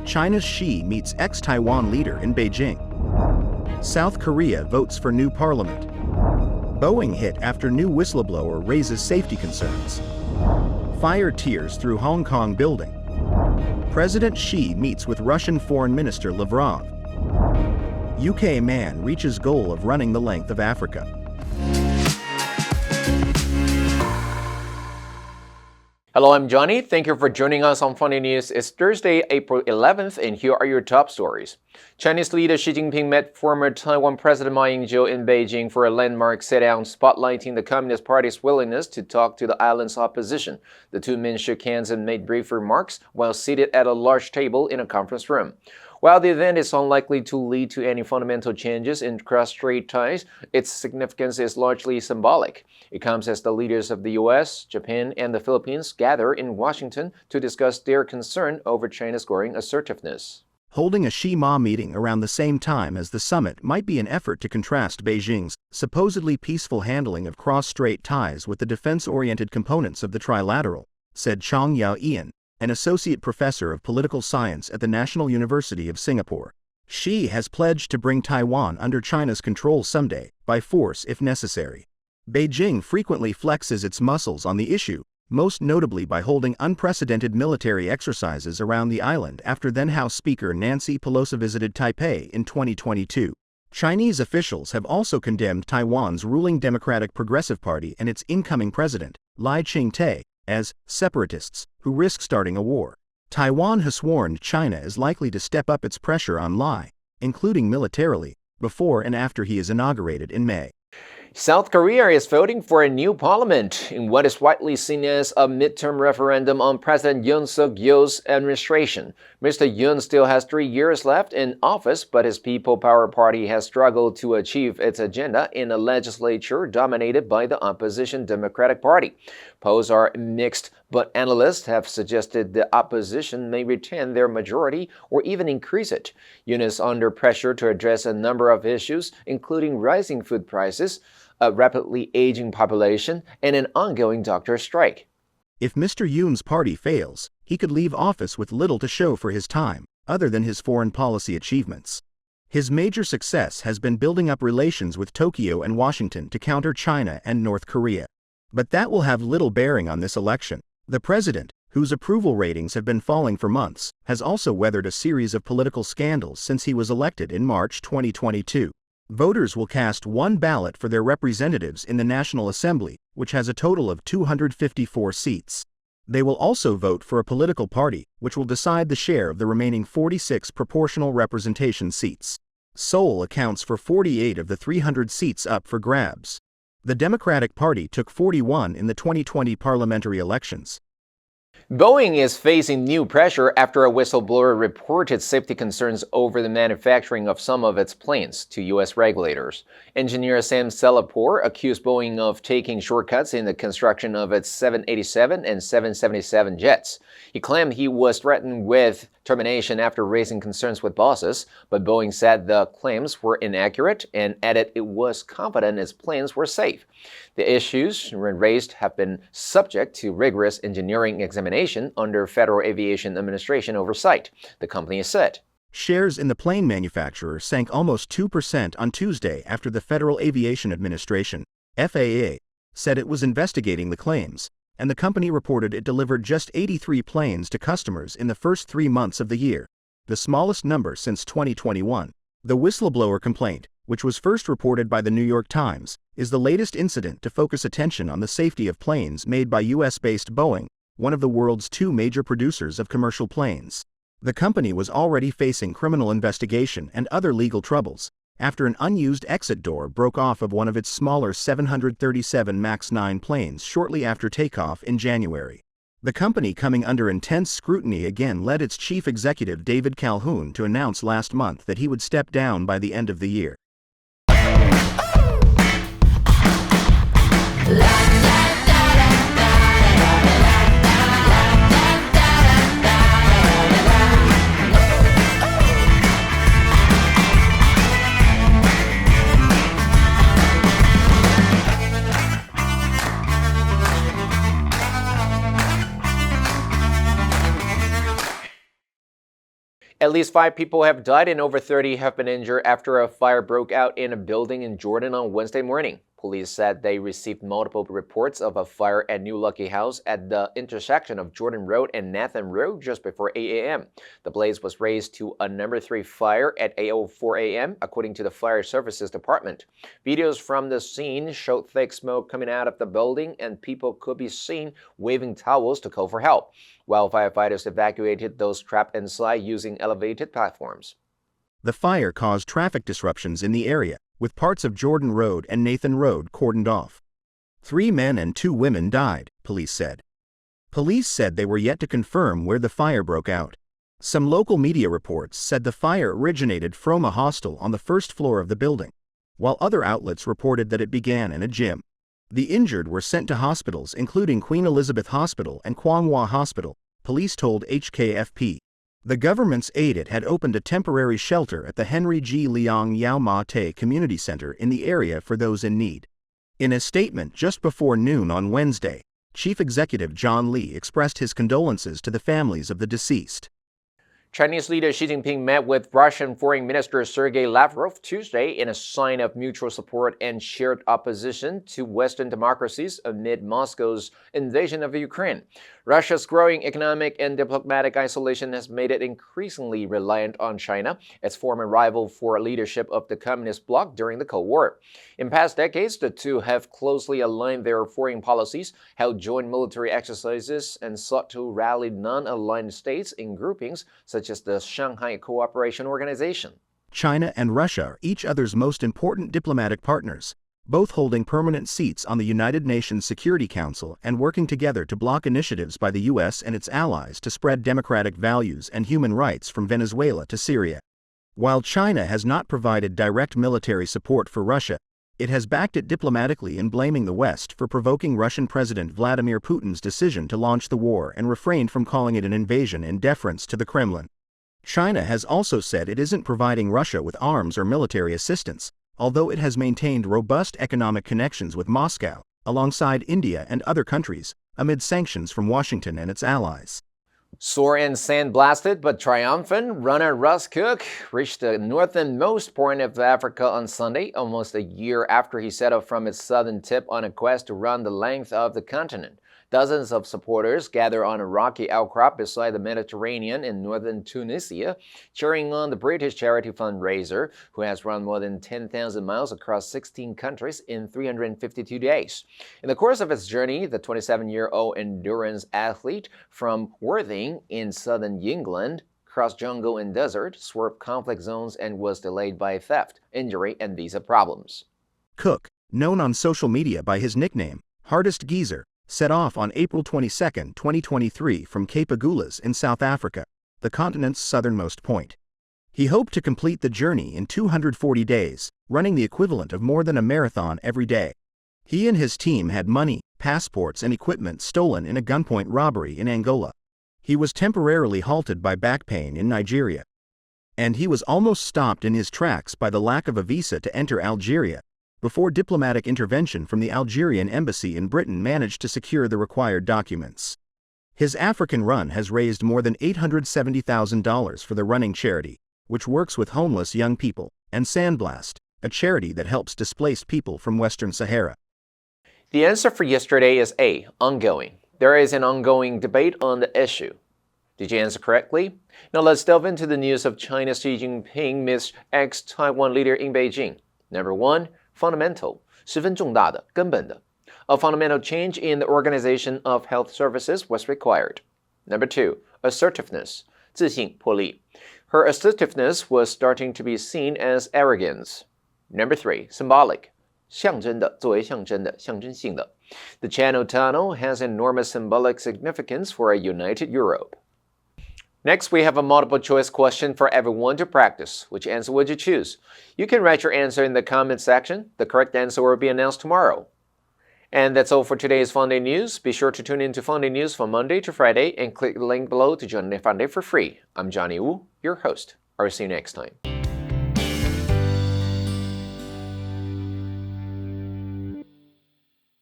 China's Xi meets ex-Taiwan leader in Beijing. South Korea votes for new parliament. Boeing hit after new whistleblower raises safety concerns. Fire tears through Hong Kong building. President Xi meets with Russian Foreign Minister Lavrov. UK man reaches goal of running the length of Africa. Hello, I'm Johnny. Thank you for joining us on Funday News. It's Thursday, April 11th, and here are your top stories. Chinese leader Xi Jinping met former Taiwan President Ma Ying-jeou in Beijing for a landmark sit-down spotlighting the Communist Party's willingness to talk to the island's opposition. The two men shook hands and made brief remarks while seated at a large table in a conference room. While the event is unlikely to lead to any fundamental changes in cross-strait ties, its significance is largely symbolic. It comes as the leaders of the U.S., Japan, and the Philippines gather in Washington to discuss their concern over China's growing assertiveness. Holding a Xi-Ma meeting around the same time as the summit might be an effort to contrast Beijing's supposedly peaceful handling of cross-strait ties with the defense-oriented components of the trilateral, said Chong Yao-Ian, an associate professor of political science at the National University of Singapore. Xi has pledged to bring Taiwan under China's control someday, by force if necessary. Beijing frequently flexes its muscles on the issue, most notably by holding unprecedented military exercises around the island after then-House Speaker Nancy Pelosi visited Taipei in 2022. Chinese officials have also condemned Taiwan's ruling Democratic Progressive Party and its incoming president, Lai Ching-te, as separatists who risk starting a war. Taiwan has warned China is likely to step up its pressure on Lai, including militarily, before and after he is inaugurated in May. South Korea is voting for a new parliament in what is widely seen as a midterm referendum on President Yoon Suk-yeol's administration. Mr. Yoon still has 3 years left in office, but his People Power Party has struggled to achieve its agenda in a legislature dominated by the opposition Democratic Party. Polls are mixed, but analysts have suggested the opposition may retain their majority or even increase it. Yoon is under pressure to address a number of issues, including rising food prices, a rapidly aging population, and an ongoing doctor strike. If Mr. Yoon's party fails, he could leave office with little to show for his time, other than his foreign policy achievements. His major success has been building up relations with Tokyo and Washington to counter China and North Korea. But that will have little bearing on this election. The president, whose approval ratings have been falling for months, has also weathered a series of political scandals since he was elected in March 2022. Voters will cast one ballot for their representatives in the National Assembly, which has a total of 254 seats. They will also vote for a political party, which will decide the share of the remaining 46 proportional representation seats. Seoul accounts for 48 of the 300 seats up for grabs. The Democratic Party took 41 in the 2020 parliamentary elections. Boeing is facing new pressure after a whistleblower reported safety concerns over the manufacturing of some of its planes to U.S. regulators. Engineer Sam Selapour accused Boeing of taking shortcuts in the construction of its 787 and 777 jets. He claimed he was threatened with termination after raising concerns with bosses, but Boeing said the claims were inaccurate and added it was confident its planes were safe. The issues raised have been subject to rigorous engineering examination under Federal Aviation Administration oversight, the company has said. Shares in the plane manufacturer sank almost 2% on Tuesday after the Federal Aviation Administration, FAA, said it was investigating the claims, and the company reported it delivered just 83 planes to customers in the first 3 months of the year, the smallest number since 2021. The whistleblower complaint, which was first reported by the New York Times, is the latest incident to focus attention on the safety of planes made by US-based Boeing, one of the world's 2 major producers of commercial planes. The company was already facing criminal investigation and other legal troubles after an unused exit door broke off of one of its smaller 737 MAX 9 planes shortly after takeoff in January. The company, coming under intense scrutiny again, led its chief executive David Calhoun to announce last month that he would step down by the end of the year. At least 5 people have died and over 30 have been injured after a fire broke out in a building in Jordan on Wednesday morning. Police said they received multiple reports of a fire at New Lucky House at the intersection of Jordan Road and Nathan Road just before 8 a.m. The blaze was raised to a number 3 fire at 8:04 a.m., according to the Fire Services Department. Videos from the scene showed thick smoke coming out of the building and people could be seen waving towels to call for help, while firefighters evacuated those trapped inside using elevated platforms. The fire caused traffic disruptions in the area, with parts of Jordan Road and Nathan Road cordoned off. 3 men and 2 women died, police said. Police said they were yet to confirm where the fire broke out. Some local media reports said the fire originated from a hostel on the first floor of the building, while other outlets reported that it began in a gym. The injured were sent to hospitals including Queen Elizabeth Hospital and Kwanghwa Hospital, police told HKFP. The government's aide had opened a temporary shelter at the Henry G. Liang Yao Ma Te Community Center in the area for those in need. In a statement just before noon on Wednesday, Chief Executive John Lee expressed his condolences to the families of the deceased. Chinese leader Xi Jinping met with Russian Foreign Minister Sergei Lavrov Tuesday in a sign of mutual support and shared opposition to Western democracies amid Moscow's invasion of Ukraine. Russia's growing economic and diplomatic isolation has made it increasingly reliant on China, its former rival for leadership of the Communist bloc during the Cold War. In past decades, the two have closely aligned their foreign policies, held joint military exercises, and sought to rally non-aligned states in groupings such as the Shanghai Cooperation Organization. China and Russia are each other's most important diplomatic partners, both holding permanent seats on the United Nations Security Council and working together to block initiatives by the U.S. and its allies to spread democratic values and human rights from Venezuela to Syria. While China has not provided direct military support for Russia, it has backed it diplomatically in blaming the West for provoking Russian President Vladimir Putin's decision to launch the war and refrained from calling it an invasion in deference to the Kremlin. China has also said it isn't providing Russia with arms or military assistance, although it has maintained robust economic connections with Moscow, alongside India and other countries, amid sanctions from Washington and its allies. Sore and sandblasted but triumphant, runner Russ Cook reached the northernmost point of Africa on Sunday, almost a year after he set off from its southern tip on a quest to run the length of the continent. Dozens of supporters gather on a rocky outcrop beside the Mediterranean in northern Tunisia, cheering on the British charity fundraiser, who has run more than 10,000 miles across 16 countries in 352 days. In the course of its journey, the 27-year-old endurance athlete from Worthing in southern England crossed jungle and desert, swerved conflict zones, and was delayed by theft, injury, and visa problems. Cook, known on social media by his nickname, Hardest Geezer, set off on April 22, 2023 from Cape Agulhas in South Africa, the continent's southernmost point. He hoped to complete the journey in 240 days, running the equivalent of more than a marathon every day. He and his team had money, passports, and equipment stolen in a gunpoint robbery in Angola. He was temporarily halted by back pain in Nigeria. And he was almost stopped in his tracks by the lack of a visa to enter Algeria, before diplomatic intervention from the Algerian embassy in Britain managed to secure the required documents. His African run has raised more than $870,000 for the running charity, which works with homeless young people, and Sandblast, a charity that helps displaced people from Western Sahara. The answer for yesterday is A, ongoing. There is an ongoing debate on the issue. Did you answer correctly? Now let's delve into the news of China's Xi Jinping meets ex-Taiwan leader in Beijing. Number 1, fundamental, 十分重大的，根本的. A fundamental change in the organization of health services was required. Number 2, assertiveness, 自信，魄力. Her assertiveness was starting to be seen as arrogance. Number 3, symbolic, 象征的，作为象征的，象征性的. The Channel Tunnel has enormous symbolic significance for a united Europe. Next, we have a multiple choice question for everyone to practice. Which answer would you choose? You can write your answer in the comment section. The correct answer will be announced tomorrow. And that's all for today's Funday News. Be sure to tune in to Funday News from Monday to Friday and click the link below to join the Funday for free. I'm Johnny Wu, your host. I'll see you next time.